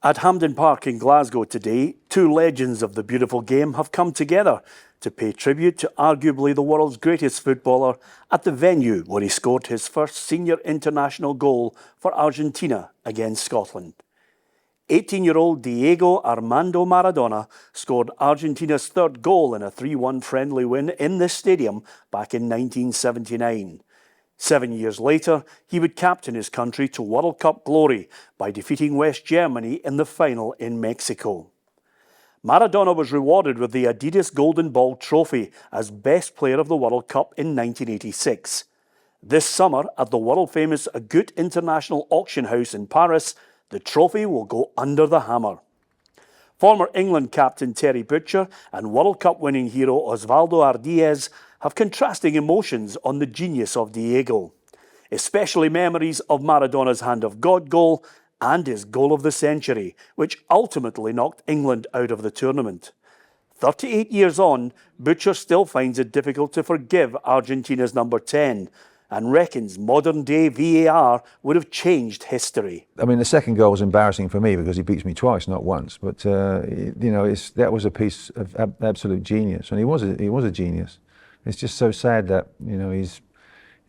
At Hampden Park in Glasgow today, two legends of the beautiful game have come together to pay tribute to arguably the world's greatest footballer at the venue where he scored his first senior international goal for Argentina against Scotland. 18-year-old Diego Armando Maradona scored Argentina's third goal in a 3-1 friendly win in this stadium back in 1979. 7 years later, he would captain his country to World Cup glory by defeating West Germany in the final in Mexico. Maradona was rewarded with the Adidas Golden Ball trophy as Best Player of the World Cup in 1986. This summer, at the world-famous Aguttes International Auction House in Paris, the trophy will go under the hammer. Former England captain Terry Butcher and World Cup winning hero Osvaldo Ardiles have contrasting emotions on the genius of Diego, especially memories of Maradona's Hand of God goal and his goal of the century, which ultimately knocked England out of the tournament. 38 years on, Butcher still finds it difficult to forgive Argentina's number 10 and reckons modern-day VAR would have changed history. I mean, the second goal was embarrassing for me because he beats me twice, not once. But that was a piece of absolute genius, and he was a genius. It's just so sad that he's,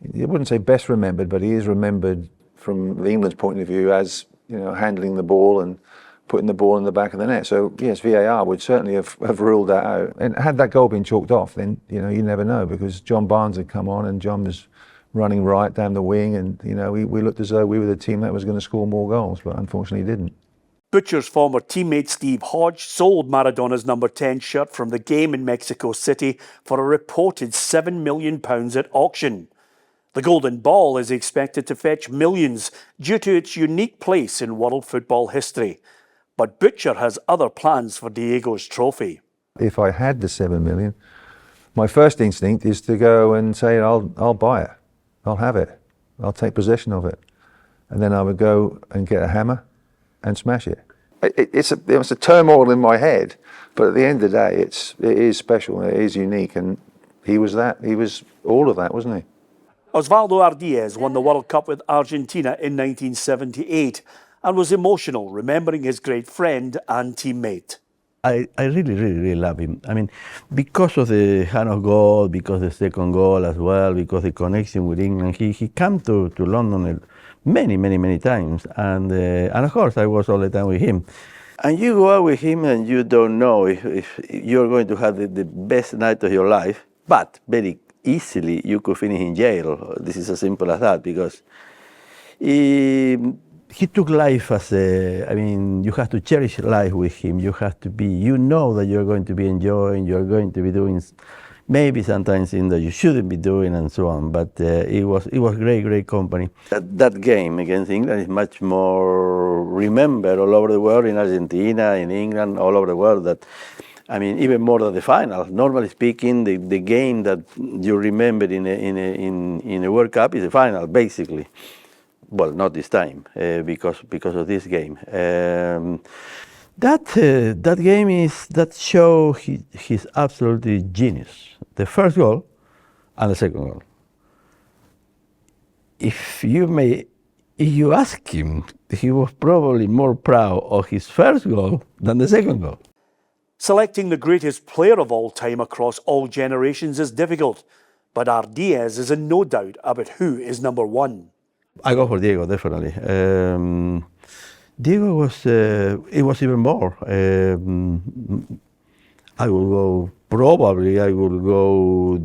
I wouldn't say best remembered, but he is remembered from the England's point of view as handling the ball and putting the ball in the back of the net. So yes, VAR would certainly have ruled that out. And had that goal been chalked off, then you never know, because John Barnes had come on and John was running right down the wing, and we looked as though we were the team that was going to score more goals, but unfortunately didn't. Butcher's former teammate Steve Hodge sold Maradona's number 10 shirt from the game in Mexico City for a reported £7 million at auction. The golden ball is expected to fetch millions due to its unique place in world football history. But Butcher has other plans for Diego's trophy. If I had the 7 million, my first instinct is to go and say, I'll buy it. I'll have it. I'll take possession of it. And then I would go and get a hammer and smash it. It's a turmoil in my head, but at the end of the day, it is special, it is unique, and he was that. He was all of that, wasn't he? Osvaldo Ardiles won the World Cup with Argentina in 1978 and was emotional remembering his great friend and teammate. I really love him. I mean, because of the hand of God, because the second goal as well, because the connection with England, he came to London many times, and of course I was all the time with him. And you go out with him and you don't know if you're going to have the best night of your life, but very easily you could finish in jail. This is as simple as that, because he took life as you have to cherish life with him. You have to be, that you're going to be enjoying, you're going to be doing maybe sometimes things that you shouldn't be doing and so on. But it was great company. That game against England is much more remembered all over the world, in Argentina, in England, all over the world. Even more than the final. Normally speaking, the game that you remember in a World Cup is the final, basically. Well, not this time, because of this game. That game show his absolutely genius. The first goal and the second goal. If you ask him, he was probably more proud of his first goal than the second goal. Selecting the greatest player of all time across all generations is difficult, but Ardiles is in no doubt about who is number one. I go for Diego, definitely. Diego was even more. I will go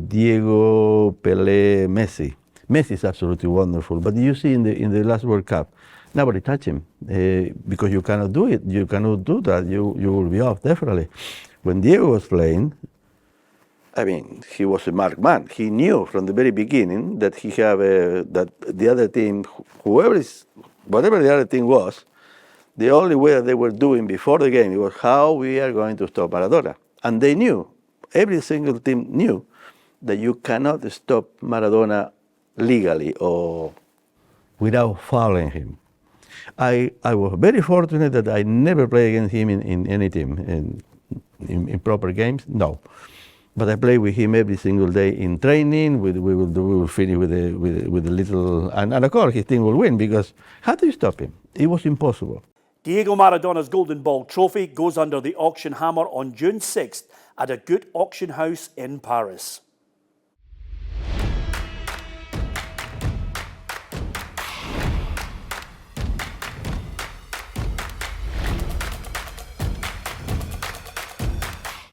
Diego, Pelé, Messi. Messi is absolutely wonderful, but you see in the last World Cup, nobody touched him because you cannot do it. You cannot do that. You will be off, definitely. When Diego was playing, he was a marked man. He knew from the very beginning that that the other team, whatever the other team was, the only way that they were doing before the game was how we are going to stop Maradona. And they knew, every single team knew, that you cannot stop Maradona legally or without fouling him. I was very fortunate that I never played against him in any team, in proper games, no. But I play with him every single day in training. We will finish with a little, and of course his team will win, because how do you stop him? It was impossible. Diego Maradona's Golden Ball trophy goes under the auction hammer on June 6th at Aguttes auction house in Paris.